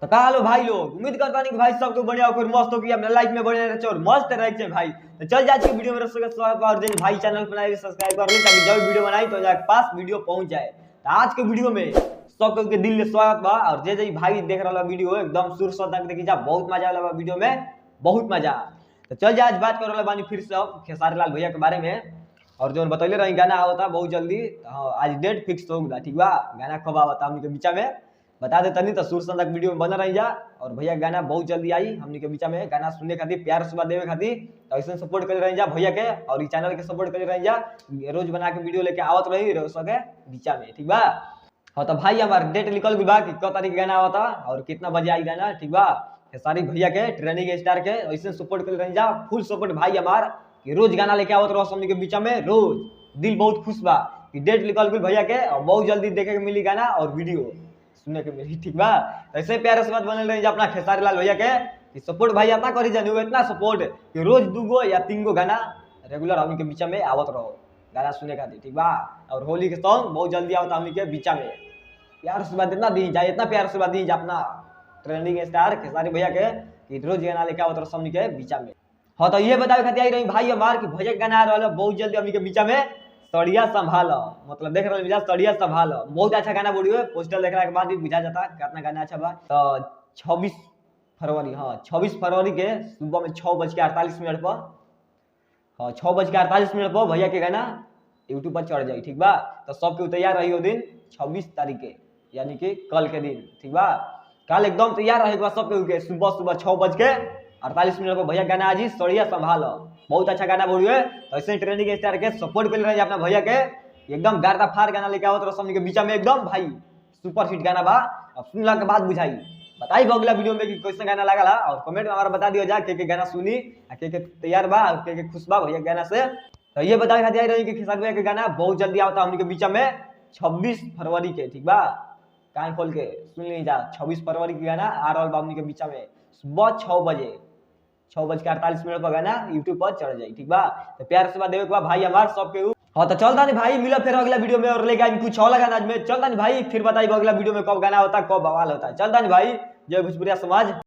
तो कहा लो भाई लोग, उम्मीद करता नहीं कि भाई सबको बढ़िया हो, मस्त हो कि अपने लाइफ में बढ़िया रहे और मस्त रहे भाई। तो चल जाए वीडियो में स्वागत और दिन भाई चैनल बनाए सब्सक्राइब कर ले ताकि जब वीडियो बनाई तो जाके पास वीडियो पहुंच जाए। तो आज के वीडियो में सब के दिल से स्वागत बा और जे भाई देख रहा वीडियो एकदम शुरू से तक देखी जा, बहुत मजा वाला वीडियो में, बहुत मजा। तो चल जा आज बात कर बानी फिर से खेसारी लाल भैया के बारे में और जो बतौले रही गाना आवता बहुत जल्दी। आज डेट फिक्स हो गया, ठीक बा। गाना कब आवता हमने के बीचा में बता देता नहीं तो सुर तक वीडियो में बना रही जा। और भैया गाना बहुत जल्दी आई हमने के बीचा में, गाना सुनने खातिर प्यार सुबह देवे खातिर तो ऐसे सपोर्ट कर रही जा भैया के और चैनल के सपोर्ट कर रही जा। रोज बना के वीडियो लेके आवत रही सके बीचा में, ठीक बा। हाँ तो भाई हमार डेट निकल गई बा कि क तारीख गाना आवता और कितना बजे आई गाना, ठीक बा। खेसारी भैया के ट्रेनिंग स्टार के ऐसे सपोर्ट कर रही जा, फुल सपोर्ट भाई हमार कि रोज गाना लेके आवत रहो हमने के बीचा में रोज। दिल बहुत खुश बा कि डेट निकल गई भैया के और बहुत जल्दी देखे के मिली गाना और वीडियो सुनने के मिली, ठीक बा। ऐसे प्यारे से बात बनल रही अपना खेसारी लाल भैया के कि सपोर्ट भाई अपना करी जानी इतना सपोर्ट कि रोज 2 या 3 गाना रेगुलर हमनी के बीचा में आवत रहो गाना सुने का, ठीक बा। और होली के सॉन्ग बहुत जल्दी आवता हमनी के बीचा में। प्यार से बात इतना दी जाए, इतना प्यार से बात दी जाए अपना ट्रेंडिंग स्टार खेसारी भैया के कि रोज गाना लेके आवत रहो हमनी के बीचा में। हाँ तो ये बतावे खातिर आई रही भाई हमार कि भैया गाना आ रहा बहुत जल्दी हमनी के बीचा में। सड़िया संभाल मतलब देख रहे हैं सड़िया संभाल बहुत अच्छा गाना बोली है। पोस्टर देखने के बाद भी बुझा जाता है कितना गाना अच्छा बा। तो 26 फरवरी, हाँ 26 फरवरी के सुबह में 6:48 पर, हाँ 6:48 पर भैया के गाना यूट्यूब पर चढ़ जाए, ठीक बा। तो सबके तैयार रही वो दिन 26 तारीख के यानी कि कल के दिन, ठीक बा। कल एकदम तैयार रहेगा सबके सुबह 6:48 पर भैया गाना आज सड़िया संभाल बहुत अच्छा गाना बोलिए। तो ऐसे ट्रेंडिंग स्टार के सपोर्ट कर रहे हैं अपना भैया के एकदम गार्दा फार गाना लेके आवत रहो के बीचा में एकदम भाई सुपर हिट गाना बा। अब सुनला के बाद बुझाई बताई अगला वीडियो में कि कैसे गाना लगा और कमेंट में हमारा बता दियो जा के गाना सुनी के तैयार बा के खुश बा भैया गाना से। तो ये बताए खातिर रही कि खेसारी भैया के गाना बहुत जल्दी आवता हमनी के बीचा में 26 फरवरी के, ठीक बा। कान खोल के सुन ली जा 26 फरवरी के गाना आ रहा बा हमनी के बीचा में सुबह 6:48 पर गाना यूट्यूब पर चढ़ जाए, ठीक बा। तो प्यार से बात देवे के बा भाई हमार सबके। हाँ तो चलता नहीं भाई मिला फिर अगला वीडियो में और लेके आए कुछ और गाना में। चलता नहीं भाई फिर बताइए अगला वीडियो में कब गाना होता है कब बवाल होता है। चलता नहीं भाई, जय भोजपुरिया समाज।